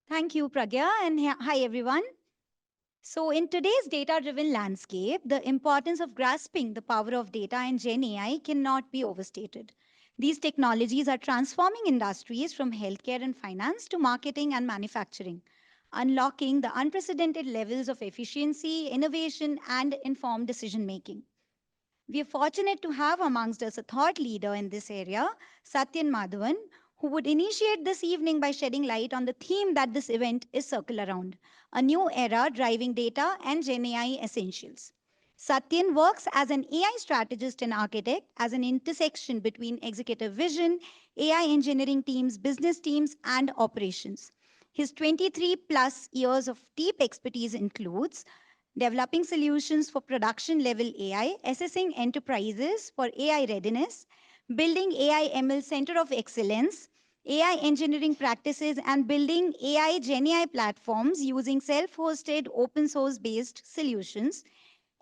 Thank you, Pragya, and hi, everyone. So, in today's data driven landscape, the importance of grasping the power of data and Gen AI cannot be overstated. These technologies are transforming industries from healthcare and finance to marketing and manufacturing, unlocking the unprecedented levels of efficiency, innovation, and informed decision making. We are fortunate to have amongst us a thought leader in this area, Satyan Madhavan, who would initiate this evening by shedding light on the theme that this event is circle around, a new era driving data and GenAI essentials. Satyan works as an AI strategist and architect as an intersection between executive vision, AI engineering teams, business teams, and operations. His 23 plus years of deep expertise includes developing solutions for production level AI, assessing enterprises for AI readiness, building AI ML Center of Excellence, AI engineering practices, and building AI GenAI platforms using self hosted open source based solutions,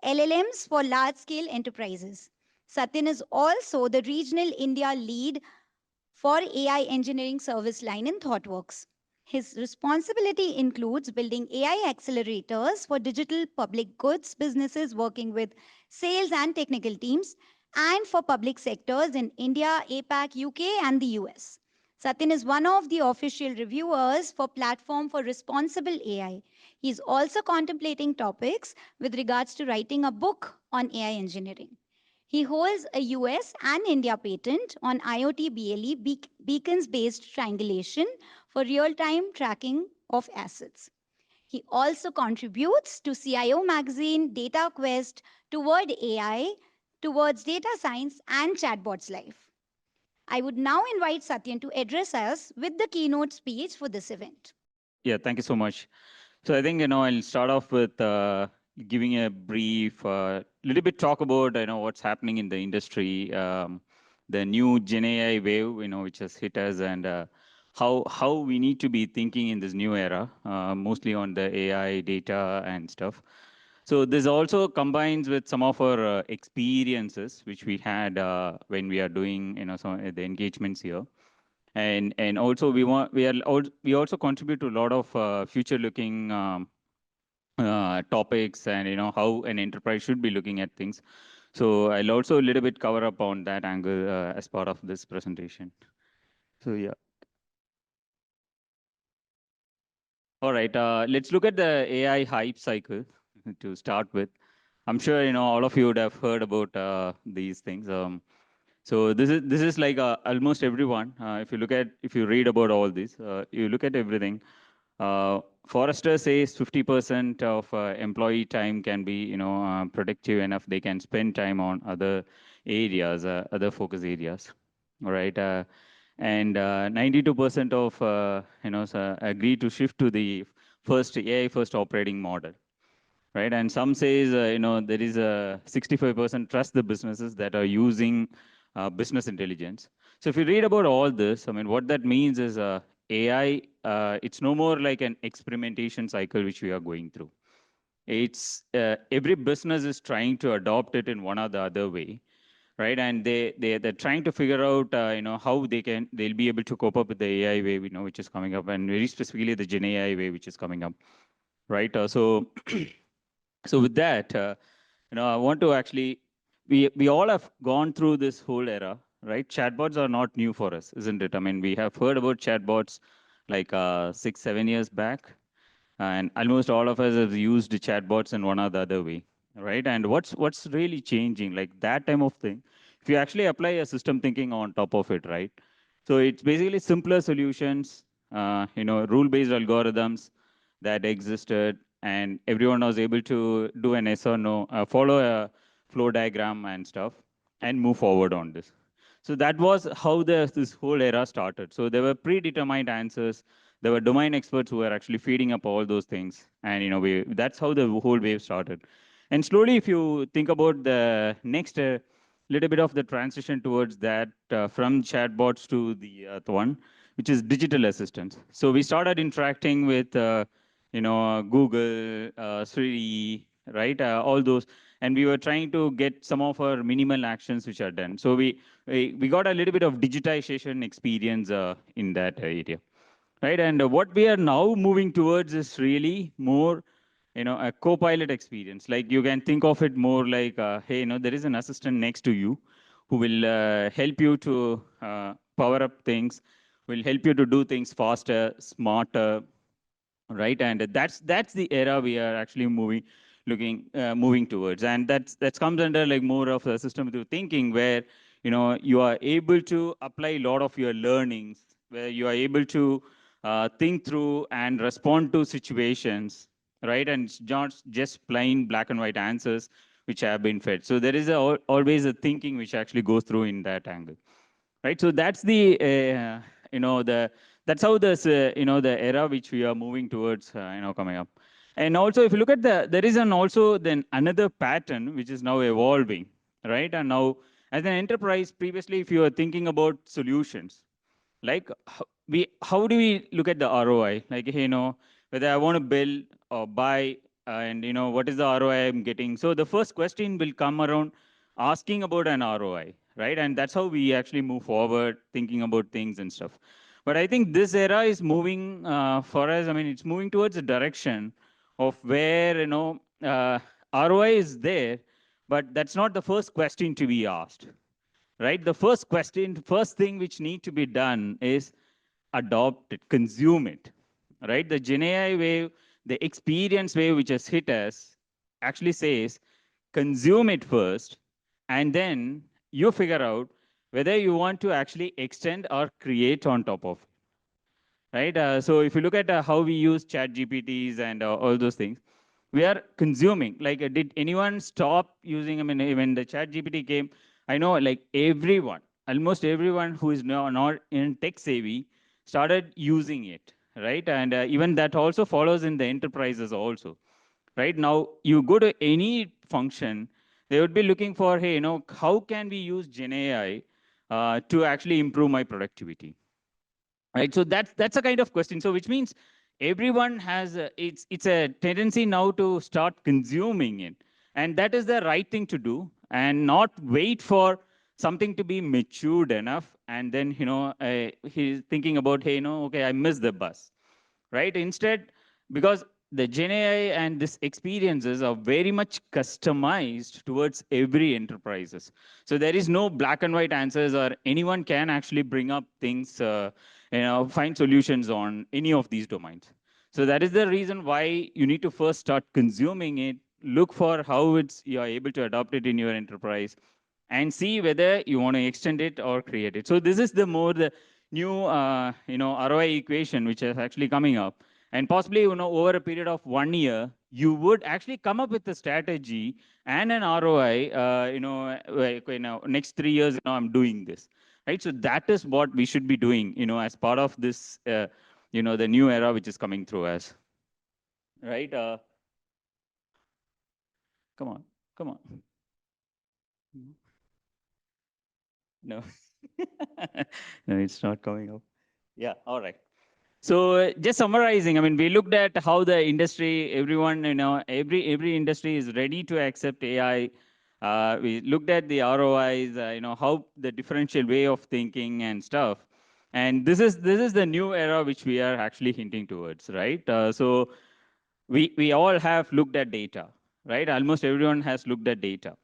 LLMs for large scale enterprises. Satyan is also the regional India lead for AI engineering service line in Thoughtworks. His responsibility includes building AI accelerators for digital public goods businesses working with sales and technical teams, and for public sectors in India, APAC, UK, and the US. Satyan is one of the official reviewers for Platform for Responsible AI. He is also contemplating topics with regards to writing a book on AI engineering. He holds a US and India patent on IoT BLE beacons based triangulation for real time tracking of assets. He also contributes to CIO magazine, Data Quest, Toward AI, Towards Data Science, and Chatbots Life. I would now invite Satyan to address us with the keynote speech for this event. Yeah, thank you so much. So I think, I'll start off with giving a brief, little bit talk about, what's happening in the industry, the new Gen AI wave, which has hit us, and how we need to be thinking in this new era, mostly on the AI data and stuff. So this also combines with some of our experiences which we had when we are doing, some of the engagements here. And also we also contribute to a lot of future looking topics, and how an enterprise should be looking at things. So I'll also a little bit cover up on that angle as part of this presentation. So yeah. All right, let's look at the AI hype cycle to start with. I'm sure all of you would have heard about these things. So this is like almost everyone. If you read about all this, you look at everything. Forrester says 50% of employee time can be productive enough. They can spend time on other areas, other focus areas. All right, and 92% of agree to shift to the first AI first operating model. Right, and some says there is a 65% trust the businesses that are using business intelligence. So if you read about all this, I mean, what that means is AI, it's no more like an experimentation cycle which we are going through. It's every business is trying to adopt it in one or the other way, right? And they're trying to figure out how they'll be able to cope up with the AI wave, which is coming up, and very specifically the Gen AI wave which is coming up, right? So so with that, I want to actually, we all have gone through this whole era, right? Chatbots are not new for us, isn't it? I mean, we have heard about chatbots like 6, 7 years back, and almost all of us have used chatbots in one or the other way, right? And what's really changing, like that time of thing, if you actually apply a system thinking on top of it, right? So it's basically simpler solutions, rule-based algorithms that existed, and everyone was able to do an yes or no, follow a flow diagram and stuff, and move forward on this. So that was how this whole era started. So there were predetermined answers. There were domain experts who were actually feeding up all those things, and that's how the whole wave started. And slowly, if you think about the next little bit of the transition towards that, from chatbots to the one, which is digital assistants. So we started interacting with Google, Siri, right? All those, and we were trying to get some of our minimal actions which are done. So we got a little bit of digitization experience in that area. right? And what we are now moving towards is really more, a co-pilot experience. Like you can think of it more like, hey, there is an assistant next to you who will help you to power up things, will help you to do things faster, smarter, right? And that's the era we are actually moving towards, and that comes under like more of a systematic thinking where you are able to apply a lot of your learnings, where you are able to think through and respond to situations, right? And it's not just plain black and white answers which have been fed. So there is always a thinking which actually goes through in that angle, right? So that's the the that's how this the era which we are moving towards coming up. And also if you look at there is an also then another pattern which is now evolving, right? And now as an enterprise, previously if you are thinking about solutions, like how do we look at the ROI? Like, hey, whether I want to build or buy, and what is the ROI I'm getting. So the first question will come around asking about an ROI, right? And that's how we actually move forward, thinking about things and stuff. But I think this era is moving for us. I mean, it's moving towards a direction of where ROI is there, but that's not the first question to be asked, right? The first question, first thing which need to be done is adopt it, consume it, right? The GenAI wave, the experience wave which has hit us actually says consume it first, and then you figure out whether you want to actually extend or create on top of it, right? So if you look at how we use chat GPTs and all those things, we are consuming. Like, did anyone stop using? I mean, when the chat GPT came, I know like everyone, almost everyone who is now not in tech savvy started using it, right? And even that also follows in the enterprises also, right? Now you go to any function, they would be looking for, hey, how can we use Gen AI to actually improve my productivity, right? So that's a kind of question. So which means everyone has it's a tendency now to start consuming it, and that is the right thing to do, and not wait for something to be matured enough, and then he's thinking about, hey, okay, I missed the bus, right? Instead, because the Gen AI and this experiences are very much customized towards every enterprises. So there is no black and white answers, or anyone can actually bring up things, find solutions on any of these domains. So that is the reason why you need to first start consuming it, look for how you are able to adopt it in your enterprise, and see whether you want to extend it or create it. So this is the new ROI equation which is actually coming up, and possibly over a period of 1 year you would actually come up with a strategy and an ROI. Like, next 3 years, I'm doing this, right? So that is what we should be doing, as part of this, the new era which is coming through us, right? Come on, come on. No, no, it's not coming up. Yeah, all right. So just summarizing, I mean, we looked at how the industry, everyone, every industry is ready to accept AI. We looked at the ROIs, how the differential way of thinking and stuff. And this is the new era which we are actually hinting towards, right? So we all have looked at data, right? Almost everyone has looked at data,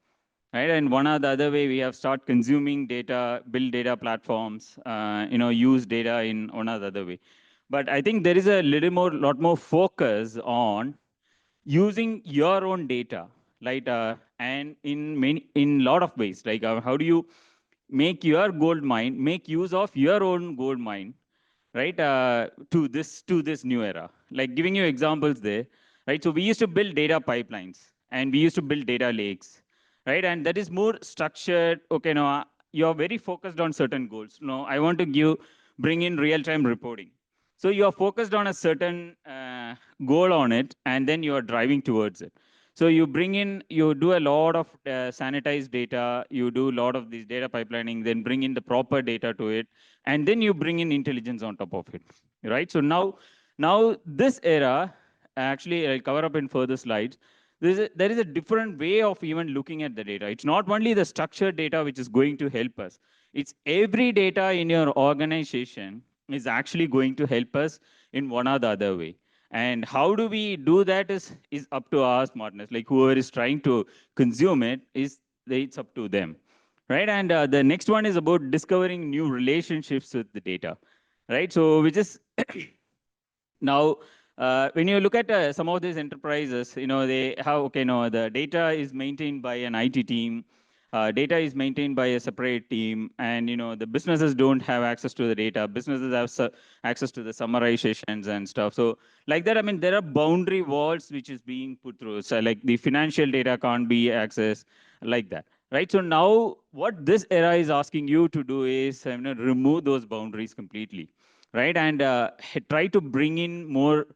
right? And one or the other way, we have start consuming data, build data platforms, use data in one or the other way. But I think there is a lot more focus on using your own data, like, and in lot of ways, like, how do you make your gold mine, make use of your own gold mine, right? To this new era. Like giving you examples there, right? So we used to build data pipelines, and we used to build data lakes, right? And that is more structured. Okay, no, you're very focused on certain goals. No, I want to bring in real-time reporting. So you are focused on a certain goal on it, and then you are driving towards it. So you do a lot of sanitized data, you do a lot of these data pipelining, then bring in the proper data to it, and then you bring in intelligence on top of it, right? So now this era, actually, I'll cover up in further slides. There is a different way of even looking at the data. It's not only the structured data which is going to help us. It's every data in your organization is actually going to help us in one or the other way. And how do we do that is up to our smartness. Like whoever is trying to consume it it's up to them, right? And the next one is about discovering new relationships with the data, right? So we just now, when you look at some of these enterprises, they have, okay, no, the data is maintained by an IT team, data is maintained by a separate team, and, the businesses don't have access to the data. Businesses have access to the summarizations and stuff. So like that, I mean, there are boundary walls which is being put through. So like the financial data can't be accessed like that. Right. So now what this era is asking you to do is remove those boundaries completely, right? And try to bring in more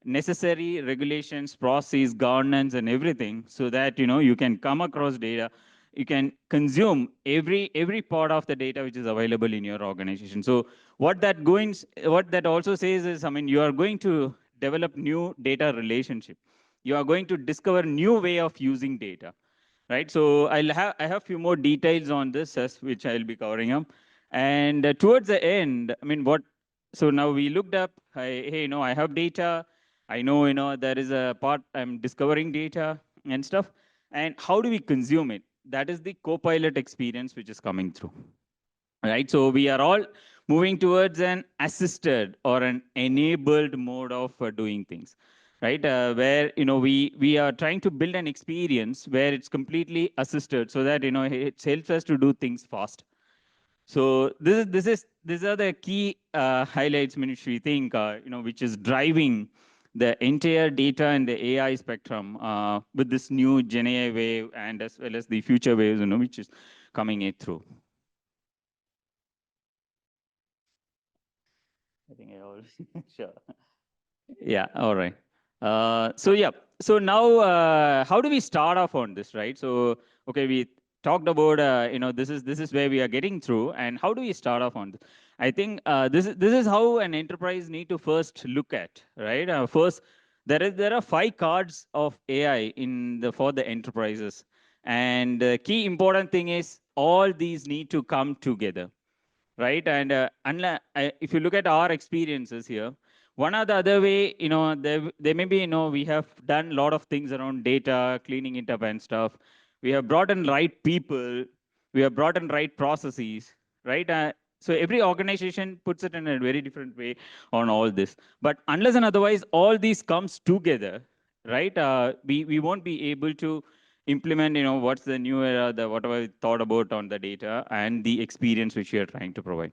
necessary regulations, process, governance, and everything, so that you can come across data, you can consume every part of the data which is available in your organization. So what that also says is, I mean, you are going to develop new data relationship. You are going to discover new way of using data, right? So I have few more details on this as which I'll be covering up. And towards the end, I mean, so now we looked up, hey, I have data. I know, there is a part I'm discovering data and stuff. And how do we consume it? That is the co-pilot experience which is coming through, right? So we are all moving towards an assisted or an enabled mode of doing things, right? Where we are trying to build an experience where it's completely assisted, so that it helps us to do things fast. So these are the key highlights, which we think which is driving the entire data and the AI spectrum with this new Gen AI wave, and as well as the future waves, which is coming it through. I think I already sure. Yeah. All right. So yeah. So now, how do we start off on this, right? So okay, we talked about this is where we are getting through, and how do we start off on this? I think this is how an enterprise need to first look at, right? First, there are 5 cards of AI in the for the enterprises, and the key important thing is all these need to come together, right? And if you look at our experiences here, one or the other way, there may be, we have done a lot of things around data, cleaning it up and stuff. We have brought in right people, we have brought in right processes, right? So every organization puts it in a very different way on all this. But unless and otherwise, all these comes together, right? We won't be able to implement, what's the new era, the whatever we thought about on the data and the experience which we are trying to provide.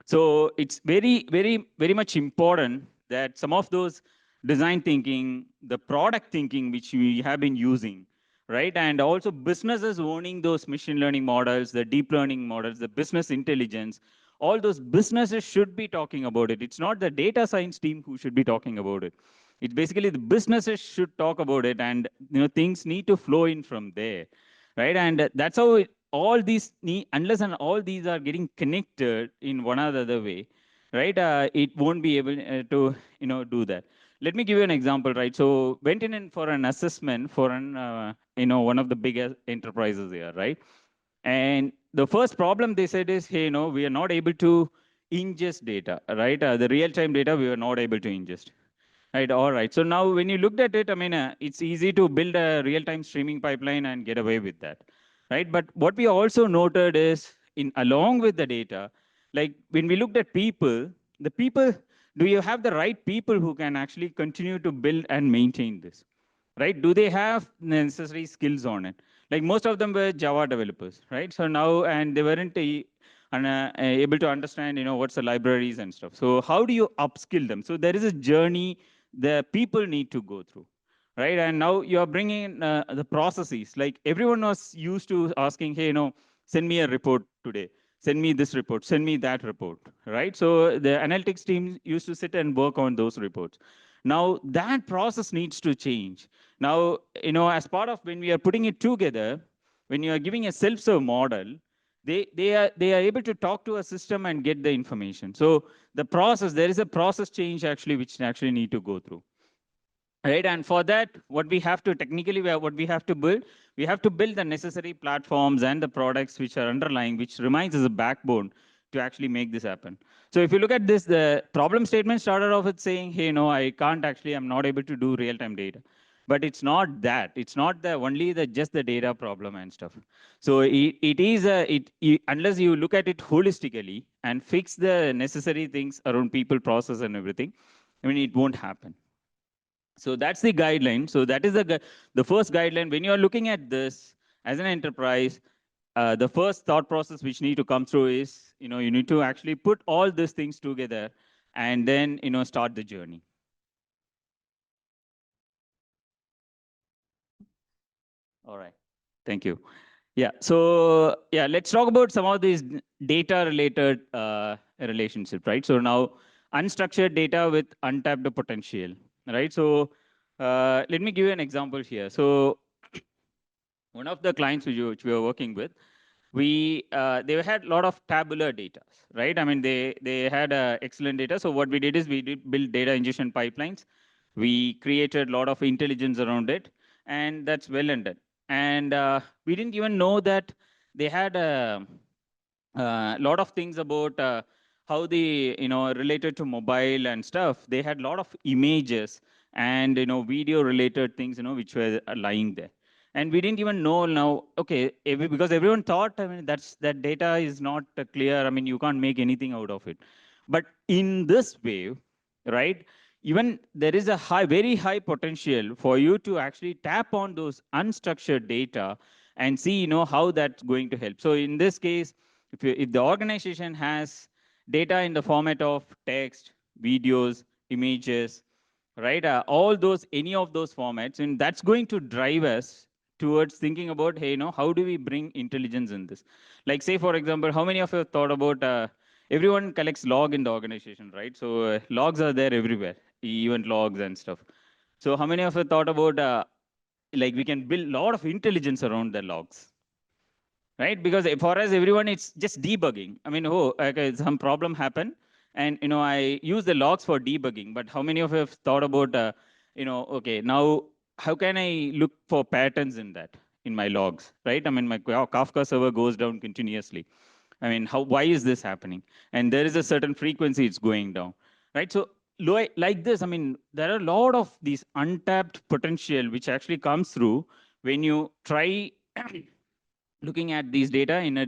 So it's very, very, very much important that some of those design thinking, the product thinking which we have been using, right? And also businesses owning those machine learning models, the deep learning models, the business intelligence, all those businesses should be talking about it. It's not the data science team who should be talking about it. It's basically the businesses should talk about it, and things need to flow in from there, right? And that's how all these need, unless and all these are getting connected in one or the other way, right? It won't be able to do that. Let me give you an example, right? So went in for an assessment for an one of the biggest enterprises here, right? And the first problem they said is, hey, we are not able to ingest data, right? The real-time data we were not able to ingest. Right. All right. So now when you looked at it, I mean, it's easy to build a real-time streaming pipeline and get away with that. Right. But what we also noted is in along with the data, like when we looked at people, the people, do you have the right people who can actually continue to build and maintain this? Right? Do they have necessary skills on it? Like most of them were Java developers, right? So now, and they weren't able to understand, what's the libraries and stuff. So how do you upskill them? So there is a journey the people need to go through, right? And now you are bringing in the processes. Like everyone was used to asking, hey, send me a report today, send me this report, send me that report, right? So the analytics team used to sit and work on those reports. Now that process needs to change. Now, as part of when we are putting it together, when you are giving a self-serve model, they are able to talk to a system and get the information. So the process, there is a process change actually which actually need to go through, right? And for that, what we have to technically, what we have to build the necessary platforms and the products which are underlying, which remains as a backbone to actually make this happen. So if you look at this, the problem statement started off with saying, hey, no, I can't actually, I'm not able to do real-time data. But it's not that. It's not the only the just the data problem and stuff. So it is unless you look at it holistically and fix the necessary things around people, process, and everything, I mean, it won't happen. So that's the guideline. So that is the first guideline. When you are looking at this as an enterprise, the first thought process which need to come through is, you need to actually put all these things together and then, start the journey. All right. Thank you. Yeah. So yeah, let's talk about some of these data-related relationships, right? So now, unstructured data with untapped potential, right? So let me give you an example here. So one of the clients which we were working with, they had a lot of tabular data, right? I mean, they had excellent data. So what we did is we did build data ingestion pipelines. We created a lot of intelligence around it, and that's well and done. And we didn't even know that they had a lot of things about how the related to mobile and stuff. They had a lot of images and video related things which were lying there, and we didn't even know now. Okay, because everyone thought, I mean, that data is not clear. I mean, you can't make anything out of it. But in this wave, right? Even there is a very high potential for you to actually tap on those unstructured data and see, how that's going to help. So in this case, if the organization has data in the format of text, videos, images, right? All those, any of those formats, and that's going to drive us towards thinking about, hey, how do we bring intelligence in this? Like, say, for example, how many of you have thought about everyone collects log in the organization, right? So logs are there everywhere, event logs and stuff. So how many of you thought about like we can build a lot of intelligence around the logs, right? Because for us, everyone, it's just debugging. I mean, okay, some problem happened, and I use the logs for debugging. But how many of you have thought about, okay, now how can I look for patterns in that in my logs, right? I mean, my Kafka server goes down continuously. I mean, why is this happening? And there is a certain frequency it's going down, right? So like this, I mean, there are a lot of these untapped potential which actually comes through when you try looking at these data in a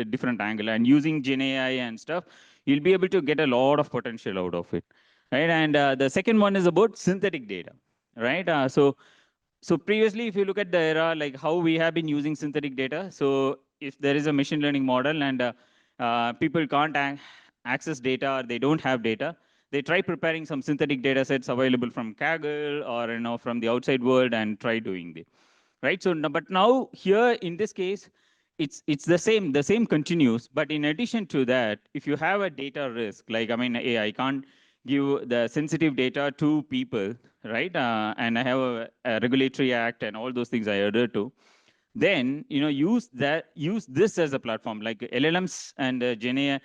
different angle and using GenAI and stuff, you'll be able to get a lot of potential out of it, right? And the second one is about synthetic data, right? So previously, if you look at the era, like how we have been using synthetic data, so if there is a machine learning model and people can't access data or they don't have data, they try preparing some synthetic data sets available from Kaggle or from the outside world and try doing it, right? So, but now here in this case, it's the same continues. But in addition to that, if you have a data risk, like I mean, I can't give the sensitive data to people, right? And I have a regulatory act and all those things I adhere to. Then use this as a platform, like LLMs and GenAI,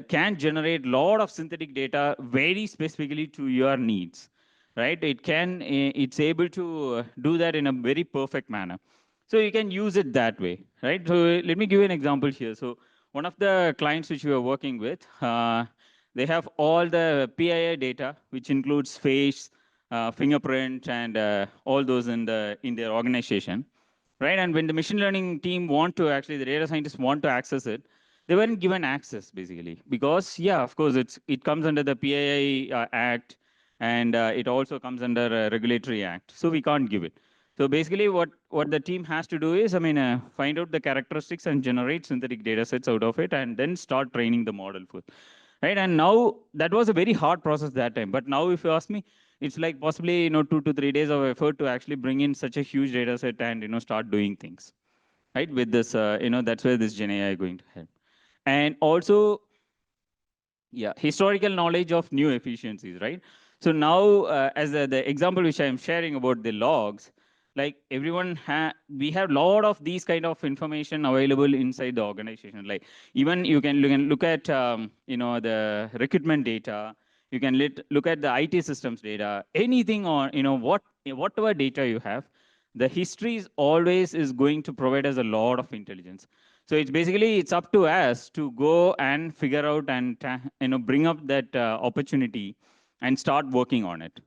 can generate a lot of synthetic data very specifically to your needs, right? It's able to do that in a very perfect manner. So you can use it that way, right? So let me give you an example here. So one of the clients which we are working with, they have all the PII data, which includes face, fingerprint, and all those in their organization, right? And when the machine learning team the data scientists want to access it, they weren't given access basically because, yeah, of course, it comes under the PII Act, and it also comes under a regulatory act, so we can't give it. So basically, what the team has to do is, I mean, find out the characteristics and generate synthetic data sets out of it, and then start training the model for, right? And now that was a very hard process that time, but now if you ask me, it's like possibly 2 to 3 days of effort to actually bring in such a huge data set and start doing things, right? With this, that's where this Gen AI is going to help. And also, yeah, historical knowledge of new efficiencies, right? So now, as the example which I am sharing about the logs, like we have a lot of these kind of information available inside the organization. Like even you can look at the recruitment data. You can look at the IT systems data. Anything on whatever data you have, the history is always going to provide us a lot of intelligence. So it's basically it's up to us to go and figure out and bring up that opportunity and start working on it,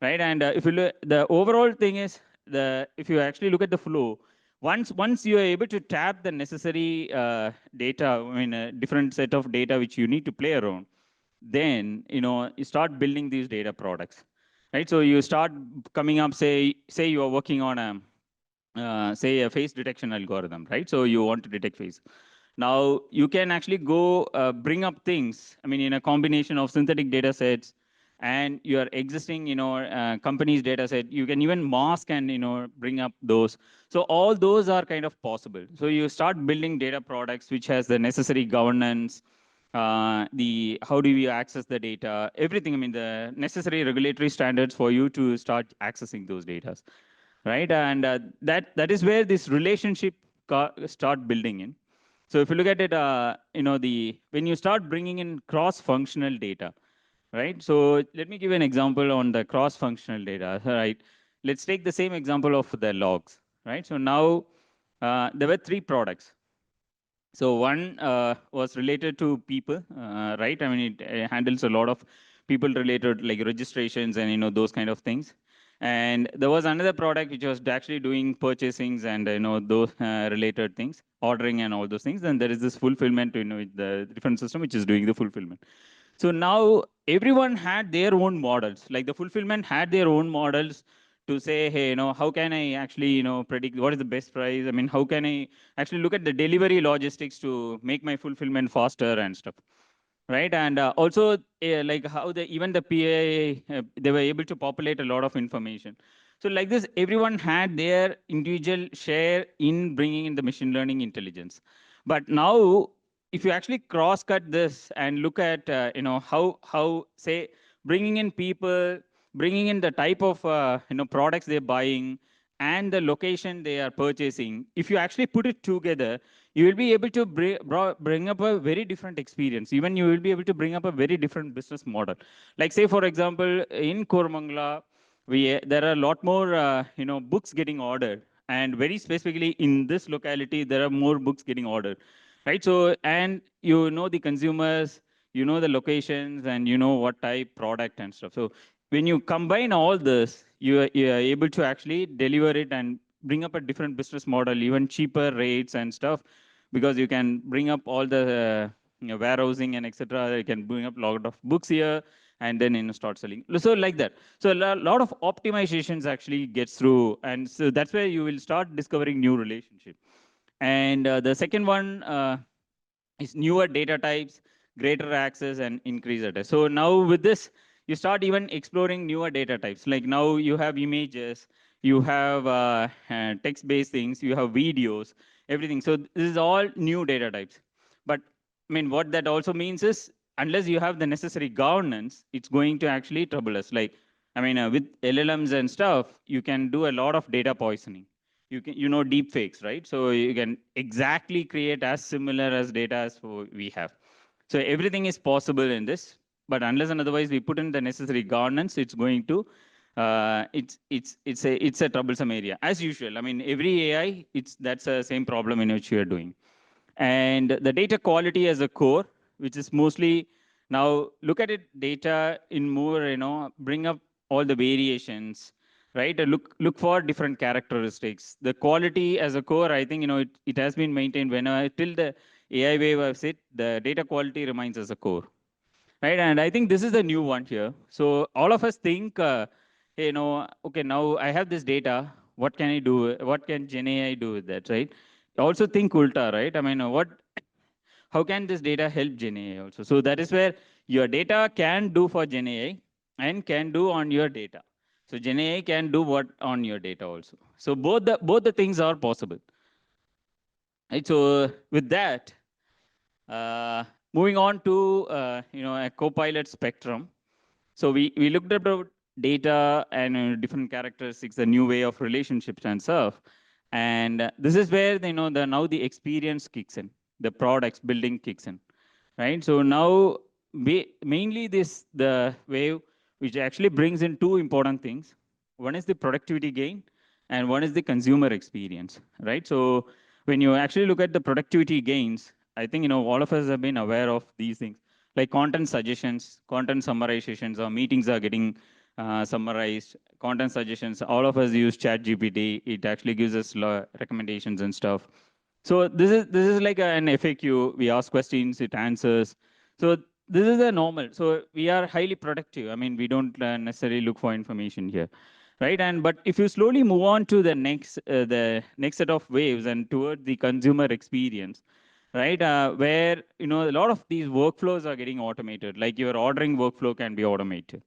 right? And if you look, the overall thing is the if you actually look at the flow, once you are able to tap the necessary data, I mean a different set of data which you need to play around, then you start building these data products, right? So you start coming up, say you are working on a say a face detection algorithm, right? So you want to detect face. Now you can actually go bring up things. I mean, in a combination of synthetic data sets and your existing, company's data set, you can even mask and bring up those. So all those are kind of possible. So you start building data products which has the necessary governance, the how do you access the data, everything. I mean, the necessary regulatory standards for you to start accessing those data, right? And that is where this relationship start building in. So if you look at it, the when you start bringing in cross-functional data, right? So let me give you an example on the cross-functional data, right? Let's take the same example of the logs, right? So now there were three products. So one was related to people, right? I mean, it handles a lot of people-related like registrations and those kind of things. And there was another product which was actually doing purchasings and those related things, ordering and all those things. Then there is this fulfillment, with the different system which is doing the fulfillment. So now everyone had their own models. Like the fulfillment had their own models to say, hey, how can I actually, predict what is the best price? I mean, how can I actually look at the delivery logistics to make my fulfillment faster and stuff, right? And also, like how even the PA, they were able to populate a lot of information. So like this, everyone had their individual share in bringing in the machine learning intelligence. But now, if you actually cross-cut this and look at, how say bringing in people, bringing in the type of products they're buying, and the location they are purchasing, if you actually put it together, you will be able to bring up a very different experience. Even you will be able to bring up a very different business model. Like say, for example, in Kormangla, there are a lot more books getting ordered, and very specifically in this locality, there are more books getting ordered, right? So and the consumers, the locations, and what type product and stuff. So when you combine all this, you are able to actually deliver it and bring up a different business model, even cheaper rates and stuff, because you can bring up all the warehousing and etc. You can bring up a lot of books here and then start selling. So like that. So a lot of optimizations actually gets through, and so that's where you will start discovering new relationship. And the second one is newer data types, greater access, and increased data. So now with this, you start even exploring newer data types. Like now you have images, you have text-based things, you have videos, everything. So this is all new data types. But I mean, what that also means is, unless you have the necessary governance, it's going to actually trouble us. Like, I mean, with LLMs and stuff, you can do a lot of data poisoning. You can, deep fakes, right? So you can exactly create as similar as data as we have. So everything is possible in this, but unless and otherwise we put in the necessary governance, it's going to it's a troublesome area as usual. I mean, every AI, that's the same problem in which you are doing. And the data quality as a core, which is mostly now look at it data in more, bring up all the variations, right? Look for different characteristics. The quality as a core, I think, it has been maintained when till the AI wave I've said, the data quality remains as a core, right? And I think this is the new one here. So all of us think, hey, okay, now I have this data. What can I do? What can Gen AI do with that, right? Also think ulta, right? I mean, how can this data help Gen AI also? So that is where your data can do for Gen AI and can do on your data. So Gen AI can do what on your data also. So both the things are possible. Right? So with that, uh, moving on to a copilot spectrum. So we looked about data and different characteristics, the new way of relationships and stuff. And this is where now the experience kicks in, the products building kicks in, right? So now mainly the wave which actually brings in two important things. One is the productivity gain, and one is the consumer experience, right? So when you actually look at the productivity gains, I think, all of us have been aware of these things, like content suggestions, content summarizations, or meetings are getting summarized, content suggestions. All of us use ChatGPT. It actually gives us recommendations and stuff. So this is like an FAQ. We ask questions, it answers. So this is a normal. So we are highly productive. I mean, we don't necessarily look for information here, right? And but if you slowly move on to the next set of waves and toward the consumer experience, right, where a lot of these workflows are getting automated, like your ordering workflow can be automated,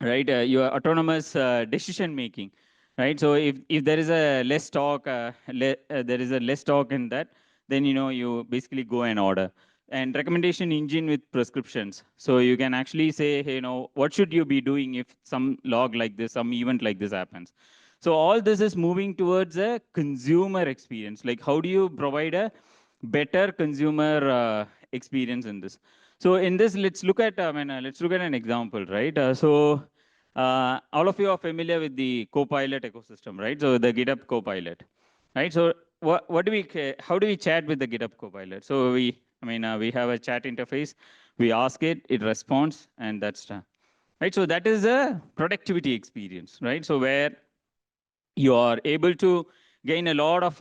right? Your autonomous decision making, right? So if there is a less stock, there is a less stock in that, then you basically go and order. And recommendation engine with prescriptions, so you can actually say, hey, what should you be doing if some log like this, some event like this happens. So all this is moving towards a consumer experience. Like, how do you provide a better consumer experience in this? So in this, let's look at let's look at an example, right? All of you are familiar with the Copilot ecosystem, right? So the GitHub Copilot, right? So how do we chat with the GitHub Copilot? So we have a chat interface. We ask it, it responds, and that's done, right? So that is a productivity experience, right? So where you are able to gain a lot of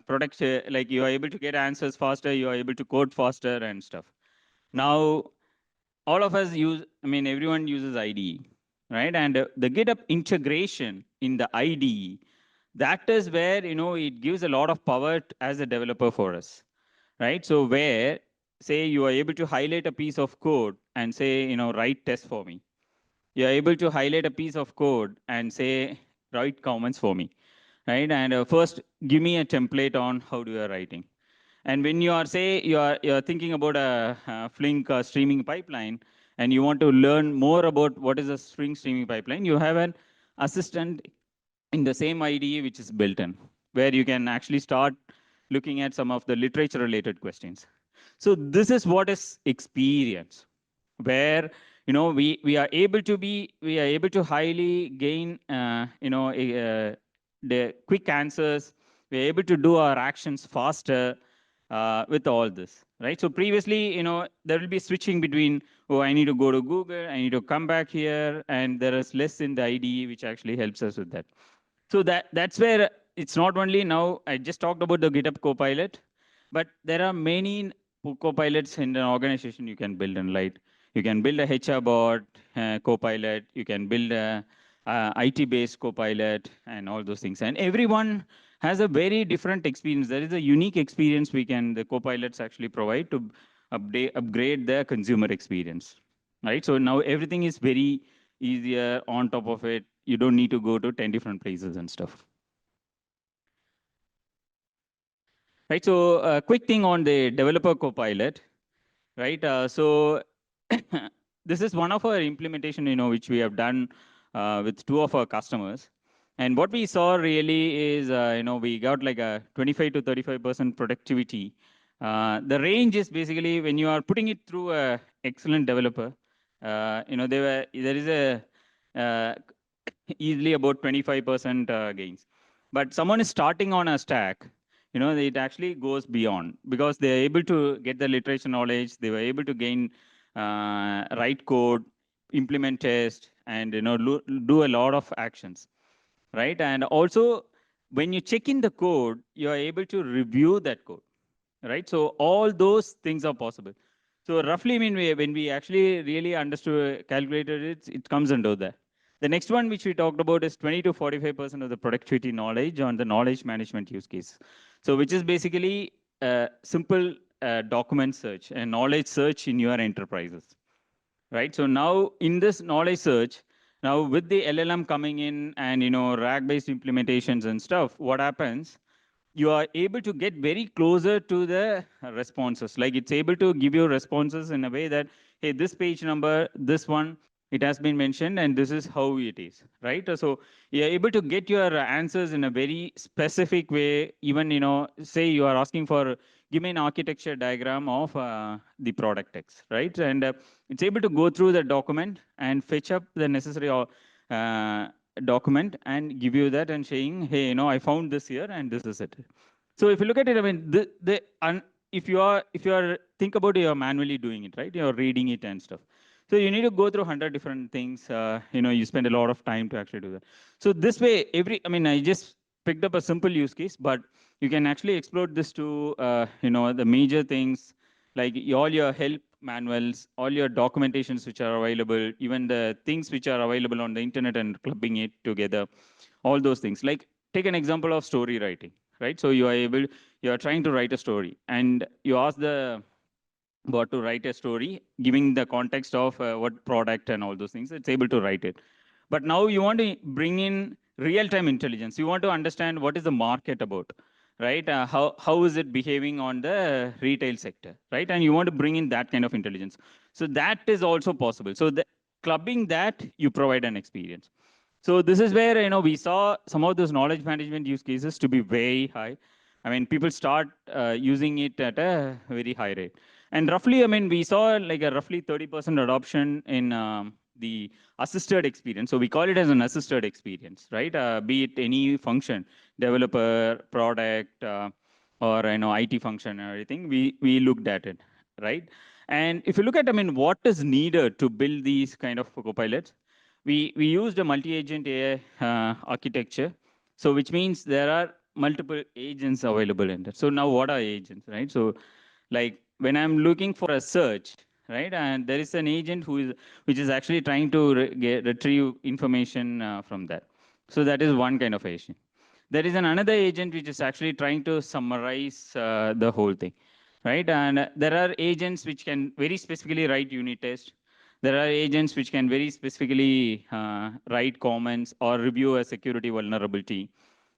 product, like you are able to get answers faster, you are able to code faster and stuff. Now, all of us use, everyone uses IDE, right? And the GitHub integration in the IDE, that is where, it gives a lot of power as a developer for us, right? So where, say, you are able to highlight a piece of code and say, write test for me. You're able to highlight a piece of code and say, write comments for me, right? And first, give me a template on how do you are writing. And when you are, say, you're thinking about a Flink streaming pipeline, and you want to learn more about what is a streaming pipeline, you have an assistant in the same IDE which is built in, where you can actually start looking at some of the literature related questions. So this is what is experience, where we are able to highly gain the quick answers. We are able to do our actions faster with all this, right? So previously, there will be switching between, oh, I need to go to Google, I need to come back here, and there is less in the IDE which actually helps us with that. So that's where it's not only now, I just talked about the GitHub Copilot, but there are many Copilots in an organization you can build in Light. You can build a HR bot Copilot, you can build a IT-based Copilot and all those things. And everyone has a very different experience. There is a unique experience the Copilots actually provide to upgrade their consumer experience, right? So now everything is very easier on top of it. You don't need to go to 10 different places and stuff. Right, so a quick thing on the developer copilot, right? So this is one of our implementation, which we have done with two of our customers. And what we saw really is, we got like a 25 to 35% productivity. The range is basically when you are putting it through a excellent developer, there is a easily about 25% gains. But someone is starting on a stack, it actually goes beyond, because they're able to get the literature knowledge, they were able to gain write code, implement test, and do a lot of actions, right? And also, when you check in the code, you are able to review that code, right? So all those things are possible. So roughly, when we actually really understood, calculated it, it comes under that. The next one, which we talked about, is 20 to 45% of the productivity knowledge on the knowledge management use case. So which is basically a simple document search and knowledge search in your enterprises, right? So now in this knowledge search, now with the LLM coming in and RAG-based implementations and stuff, what happens? You are able to get very closer to the responses. Like, it's able to give you responses in a way that, hey, this page number, this one, it has been mentioned, and this is how it is, right? So you're able to get your answers in a very specific way. Even, say you are asking for, give me an architecture diagram of the product X, right? And it's able to go through the document and fetch up the necessary document and give you that and saying, hey, I found this here and this is it. So if you look at it, I mean, if you are think about it, you're manually doing it, right? You're reading it and stuff. So you need to go through 100 different things. You spend a lot of time to actually do that. So this way, I mean, I just picked up a simple use case, but you can actually explore this to, the major things like all your help manuals, all your documentations which are available, even the things which are available on the internet and clubbing it together, all those things. Like take an example of story writing, right? So you are trying to write a story and you ask the bot to write a story, giving the context of what product and all those things, it's able to write it. But now you want to bring in real-time intelligence. You want to understand what is the market about, right? How is it behaving on the retail sector, right? And you want to bring in that kind of intelligence. So that is also possible. So clubbing that, you provide an experience. So this is where we saw some of those knowledge management use cases to be very high. I mean, people start using it at a very high rate. And roughly, I mean, we saw like a roughly 30% adoption in the assisted experience. So we call it as an assisted experience, right? Be it any function, developer, product, or IT function and everything. We looked at it, right? And if you look at, I mean, what is needed to build these kind of copilots, we used a multi-agent AI architecture. So which means there are multiple agents available in there. So now what are agents, right? So like when I'm looking for a search, right, and there is an agent which is actually trying to retrieve information from that. So that is one kind of agent. There is another agent which is actually trying to summarize the whole thing, right? And there are agents which can very specifically write unit tests. There are agents which can very specifically write comments or review a security vulnerability,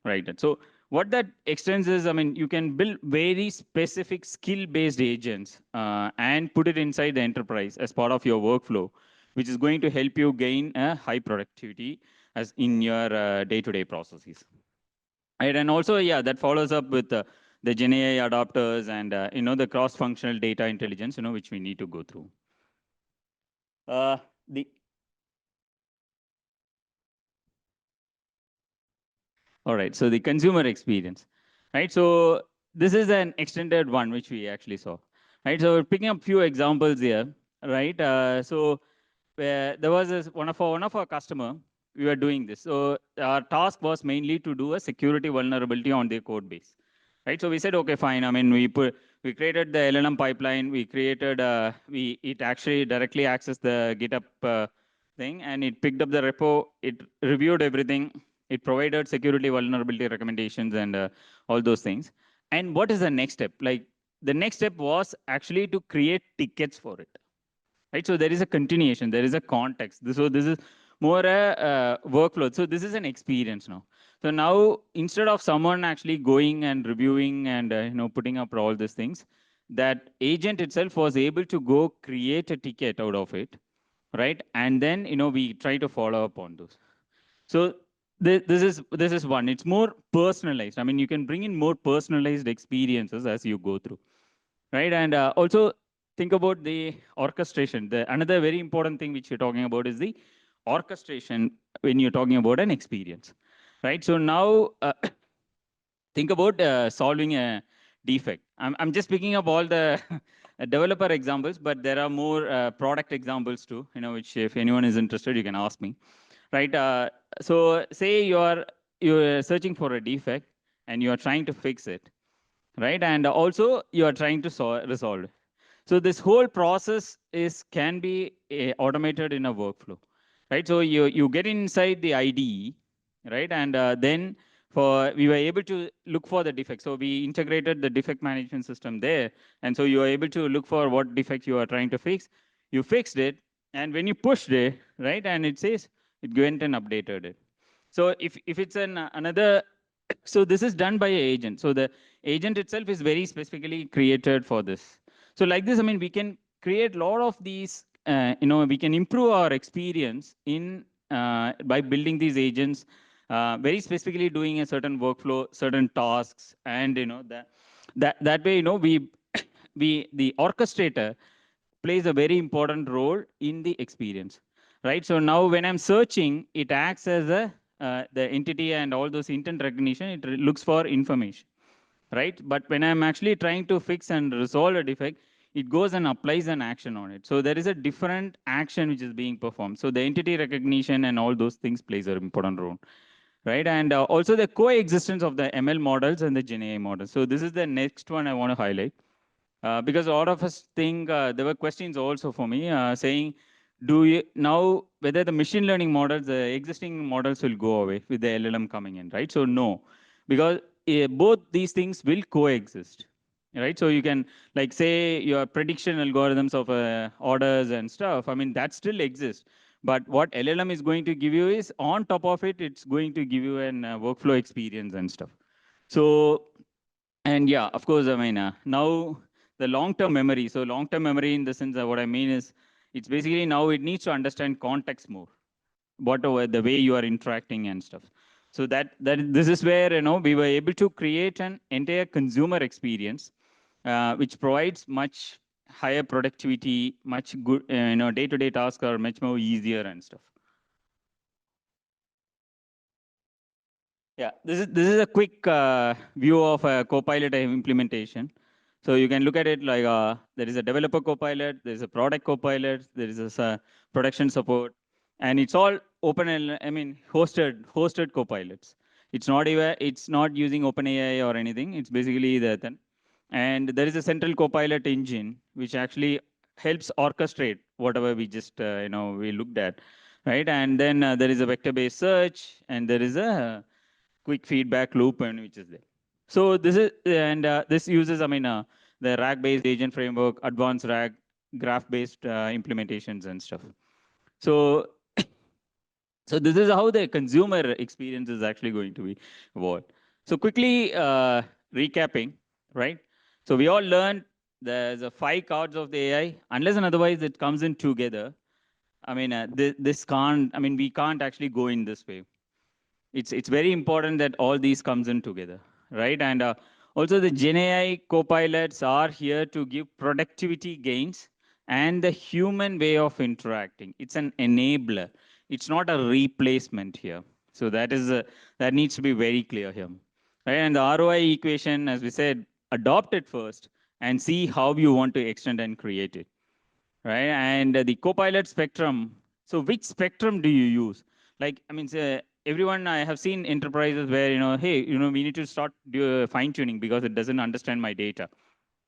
right? And so what that extends is, I mean, you can build very specific skill-based agents and put it inside the enterprise as part of your workflow, which is going to help you gain a high productivity as in your day-to-day processes. Right, and also, yeah, that follows up with the GenAI adapters and the cross-functional data intelligence, which we need to go through. The All right, so the consumer experience, right? So this is an extended one which we actually saw, right? So we're picking up few examples here, right? So there was one of our customer, we were doing this. So our task was mainly to do a security vulnerability on their code base, right? So we said, okay, fine. I mean, we created the LLM pipeline. We created it actually directly accessed the GitHub thing, and it picked up the repo. It reviewed everything. It provided security vulnerability recommendations and all those things. And what is the next step? Like the next step was actually to create tickets for it, right? So there is a continuation, there is a context. So this is more a workload. So this is an experience now. So now instead of someone actually going and reviewing and putting up all these things, that agent itself was able to go create a ticket out of it, right? And then we try to follow up on those. So this is one. It's more personalized. I mean, you can bring in more personalized experiences as you go through, right? And also think about the orchestration. Another very important thing which you're talking about is the orchestration when you're talking about an experience, right? So now think about solving a defect. I'm just picking up all the developer examples, but there are more product examples too, which if anyone is interested, you can ask me, right? So say you're searching for a defect and you are trying to fix it, right? And also you are trying to resolve it. So this whole process can be automated in a workflow, right? So you get inside the IDE, right? And then we were able to look for the defect. So we integrated the defect management system there, and so you are able to look for what defect you are trying to fix. You fixed it, and when you pushed it, right, and it says it went and updated it. So if it's another, so this is done by an agent. So the agent itself is very specifically created for this. So like this, I mean, we can create a lot of these, we can improve our experience by building these agents, very specifically doing a certain workflow, certain tasks, and that way, the orchestrator plays a very important role in the experience, right? So now when I'm searching, it acts as the entity and all those intent recognition. It looks for information, right? But when I'm actually trying to fix and resolve a defect, it goes and applies an action on it. So there is a different action which is being performed. So the entity recognition and all those things plays an important role, right? And also the coexistence of the ML models and the GenAI models. So this is the next one I want to highlight. Because a lot of us think there were questions also for me saying, do you now whether the machine learning models, the existing models will go away with the LLM coming in, right? So no, because both these things will coexist, right? So you can like say your prediction algorithms of orders and stuff. I mean that still exists, but what LLM is going to give you is on top of it, it's going to give you an workflow experience and stuff. So and yeah, of course, I mean, now the long-term memory. So long-term memory in the sense that what I mean is it's basically now it needs to understand context more, whatever the way you are interacting and stuff. So that this is where we were able to create an entire consumer experience, which provides much higher productivity, much good, day-to-day tasks are much more easier and stuff. Yeah, this is a quick view of a Copilot implementation. So you can look at it like there is a developer Copilot, there is a product Copilot, there is a production support, and it's all open. I mean, hosted Copilots. It's not using OpenAI or anything. It's basically that. And there is a central Copilot engine which actually helps orchestrate whatever we just we looked at, right? And then there is a vector-based search, and there is a quick feedback loop and which is there. So this is and this uses the RAG-based agent framework, advanced RAG, graph-based implementations and stuff. So so this is how the consumer experience is actually going to be evolved. So quickly recapping, right? So we all learned there's a 5 cards of the AI. Unless and otherwise it comes in together. I mean, this can't. I mean, we can't actually go in this way. It's very important that all these comes in together, right? And also the GenAI copilots are here to give productivity gains and the human way of interacting. It's an enabler. It's not a replacement here. So that needs to be very clear here, right? And the ROI equation, as we said, adopt it first and see how you want to extend and create it, right? And the Copilot spectrum. So which spectrum do you use? Like, I mean, everyone, I have seen enterprises where, hey, we need to start fine tuning because it doesn't understand my data.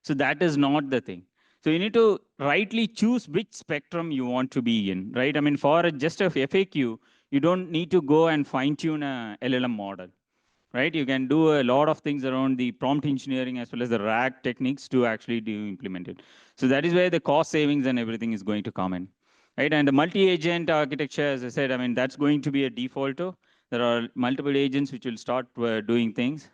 So that is not the thing. So you need to rightly choose which spectrum you want to be in, right? I mean, for just a FAQ, you don't need to go and fine tune a LLM model, right? You can do a lot of things around the prompt engineering as well as the RAG techniques to actually do implement it. So that is where the cost savings and everything is going to come in, right? And the multi-agent architecture, as I said, I mean, that's going to be a default. There are multiple agents which will start doing things.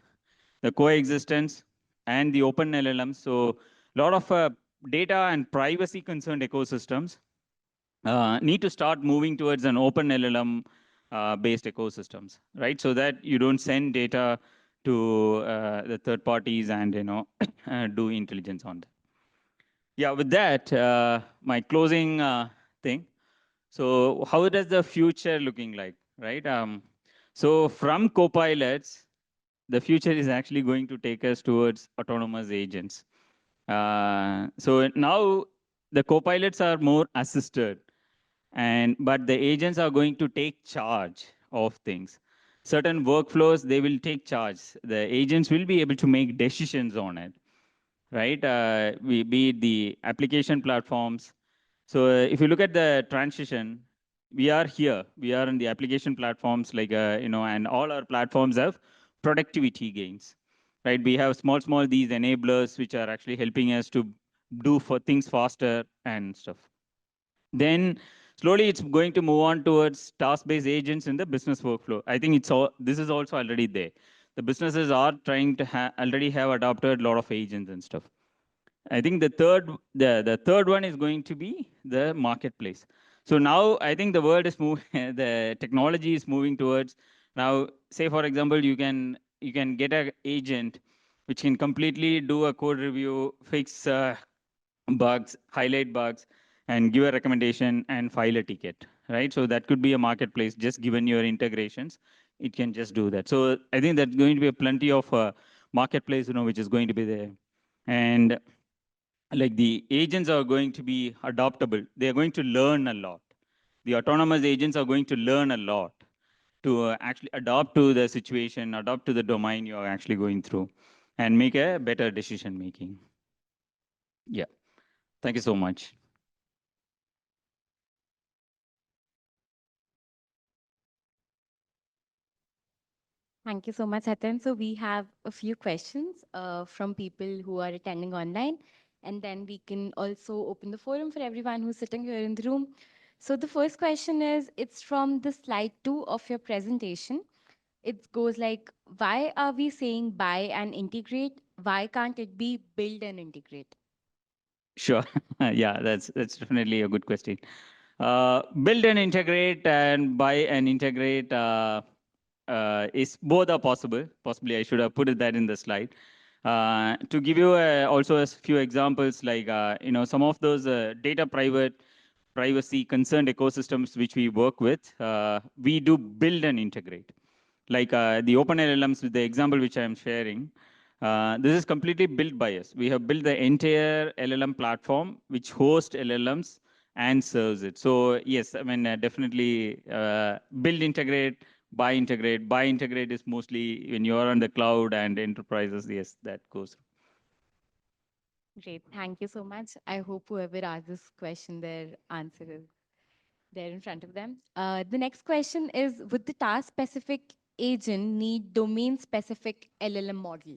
The coexistence and the open LLMs. So a lot of data and privacy concerned ecosystems need to start moving towards an open LLM based ecosystems, right? So that you don't send data to the third parties and do intelligence on that. Yeah, with that, my closing thing. So how does the future looking like, right? So from copilots, the future is actually going to take us towards autonomous agents. So now the copilots are more assisted, but the agents are going to take charge of things. Certain workflows they will take charge. The agents will be able to make decisions on it, right? Be it the application platforms. So if you look at the transition, we are here. We are in the application platforms, like and all our platforms have productivity gains, right? We have small these enablers which are actually helping us to do for things faster and stuff. Then slowly it's going to move on towards task-based agents in the business workflow. I think this is also already there. The businesses are trying to already have adopted a lot of agents and stuff. I think the third one is going to be the marketplace. So now I think the world is moving, the technology is moving towards now. Say for example, you can get an agent which can completely do a code review, fix bugs, highlight bugs, and give a recommendation and file a ticket, right? So that could be a marketplace. Just given your integrations, it can just do that. So I think that's going to be a plenty of marketplace, which is going to be there. And like the agents are going to be adaptable. They are going to learn a lot. The autonomous agents are going to learn a lot to actually adapt to the situation, adapt to the domain you are actually going through, and make a better decision making. Yeah. Thank you so much. Thank you so much, Hatan. So we have a few questions from people who are attending online, and then we can also open the forum for everyone who's sitting here in the room. So the first question is, it's from the slide 2 of your presentation. It goes like, why are we saying buy and integrate? Why can't it be build and integrate? Sure. Yeah, that's definitely a good question. Build and integrate and buy and integrate is both are possible. Possibly, I should have put it that in the slide. To give you also a few examples, like some of those data privacy concerned ecosystems which we work with, we do build and integrate. Like the open LLMs, with the example which I am sharing, this is completely built by us. We have built the entire LLM platform which hosts LLMs and serves it. So yes, I mean definitely build integrate, buy integrate. Buy integrate is mostly when you are on the cloud and enterprises. Yes, that goes. Great. Thank you so much. I hope whoever asked this question, their answer is there in front of them. The next question is, would the task specific agent need domain specific LLM model?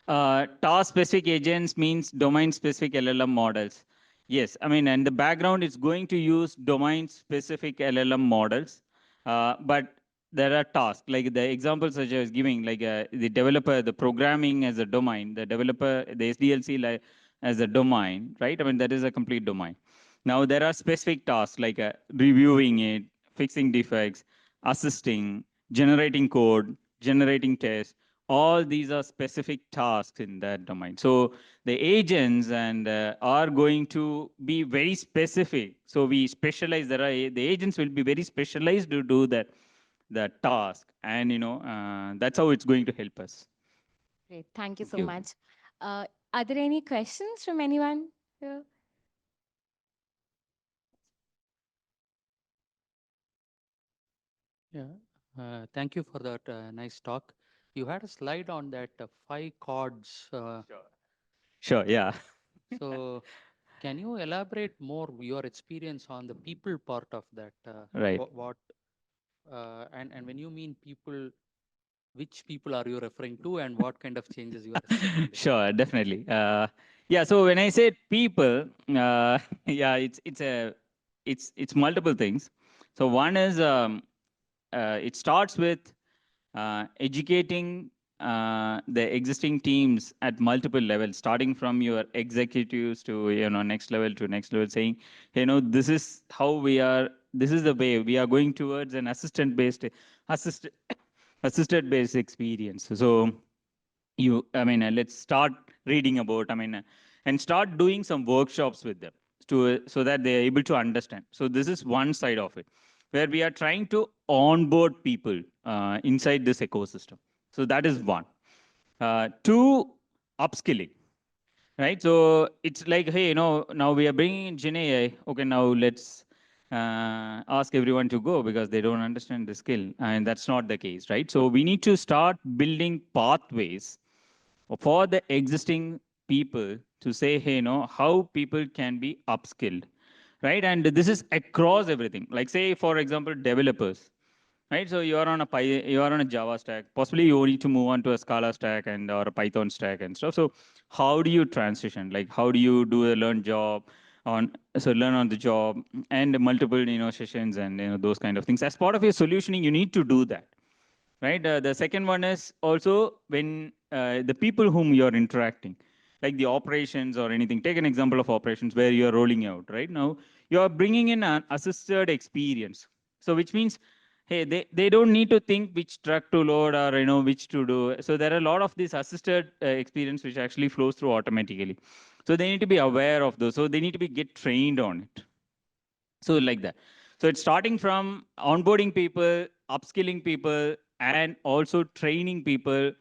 Task specific agents means domain specific LLM models. Yes, I mean, and the background is going to use domain specific LLM models, but there are tasks like the examples such as giving, like the developer, the programming as a domain, the developer, the SDLC like, as a domain, right? I mean, that is a complete domain. Now, there are specific tasks like reviewing it, fixing defects, assisting, generating code, generating tests. All these are specific tasks in that domain. So the agents and are going to be very specific. So we specialize. The agents will be very specialized to do that task, and that's how it's going to help us. Great. Thank you Thank so you. much. Are there any questions from anyone here? Yeah, thank you for that nice talk. You had a slide on that five chords. Sure. Yeah. So, can you elaborate more your experience on the people part of that? Right. What and when you mean people, which people are you referring to, and what kind of changes you are expecting? Sure, definitely. Yeah. So when I say people, yeah, it's multiple things. So one is it starts with educating the existing teams at multiple levels, starting from your executives to next level, saying, hey, this is how we are. This is the way we are going towards an assisted assisted based experience. So let's start reading about, and start doing some workshops with them so that they are able to understand. So this is one side of it, where we are trying to onboard people inside this ecosystem. So that is one. Two, upskilling, right? So it's like, hey, now we are bringing in GenAI. Okay, now let's ask everyone to go because they don't understand the skill, and that's not the case, right? So we need to start building pathways for the existing people to say, hey, how people can be upskilled, right? And this is across everything. Like, say, for example, developers, right? So you are on a Java stack. Possibly you need to move on to a Scala stack and or a Python stack and stuff. So how do you transition? Like, how do you do a learn on the job and multiple sessions and those kind of things. As part of your solutioning, you need to do that, right? The second one is also when the people whom you're interacting, like the operations or anything. Take an example of operations where you're rolling out. Right now, you're bringing in an assisted experience. So which means, hey, they don't need to think which truck to load or which to do. So there are a lot of this assisted experience which actually flows through automatically. So they need to be aware of those. So they need to be get trained on it. So like that. So it's starting from onboarding people, upskilling people, and also training people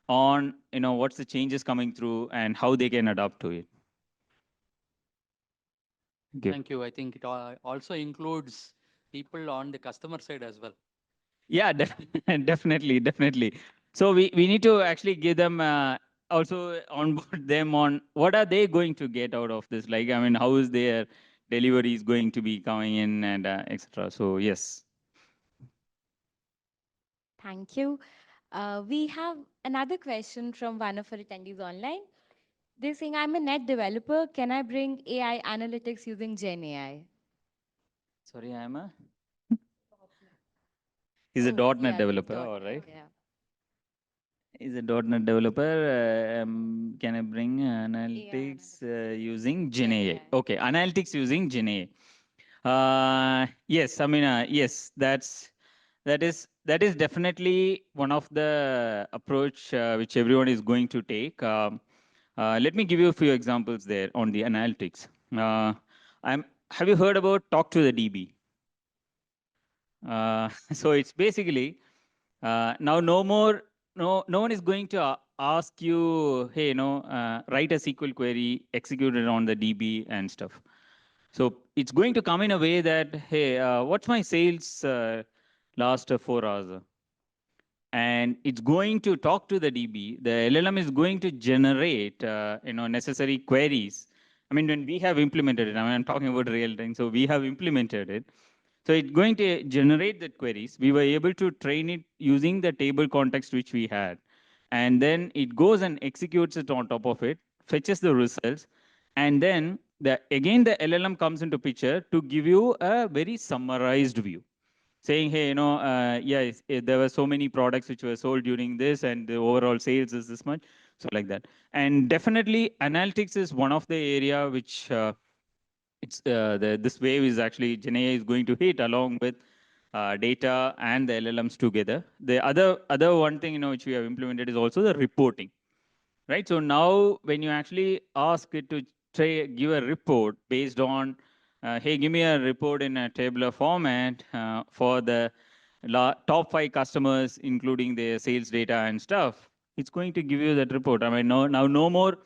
on, what's the changes coming through and how they can adapt to it. Thank you. Thank you. I think it also includes people on the customer side as well. Yeah, definitely, definitely. So we need to actually give them also onboard them on what are they going to get out of this. Like, I mean, how is their deliveries going to be coming in and etc. So yes. Thank you. We have another question from one of our attendees online. They're saying, I'm a net developer. Can I bring AI analytics using GenAI? Sorry, he's a Oh, .NET yeah, he's developer, dot all net. right. Yeah. Is a .NET developer. Can I bring analytics analytics using Gen GenAI? AI. Okay, analytics using GenAI. Yes, I mean, yes, that is definitely one of the approach which everyone is going to take. Let me give you a few examples there on the analytics. Have you heard about Talk to the DB? So it's basically now no one is going to ask you, hey, write a SQL query, execute it on the DB and stuff. So it's going to come in a way that, hey, what's my sales last 4 hours? And it's going to talk to the DB. The LLM is going to generate, necessary queries. I mean, when we have implemented it, I mean, I'm talking about real time. So we have implemented it. So it's going to generate the queries. We were able to train it using the table context which we had. And then it goes and executes it on top of it, fetches the results. And then again, the LLM comes into picture to give you a very summarized view, saying, hey, there were so many products which were sold during this and the overall sales is this much. So like that. And definitely analytics is one of the area which this wave is actually GenAI is going to hit along with data and the LLMs together. The other one thing which we have implemented is also the reporting, right? So now when you actually ask it to give a report based on, hey, give me a report in a tabular format for the top 5 customers, including their sales data and stuff, it's going to give you that report. I mean, no more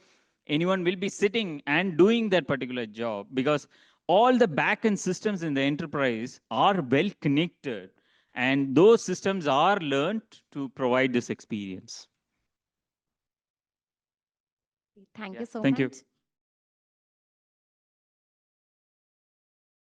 anyone will be sitting and doing that particular job, because all the backend systems in the enterprise are well connected and those systems are learned to provide this experience. Thank Yeah, you so thank you. much.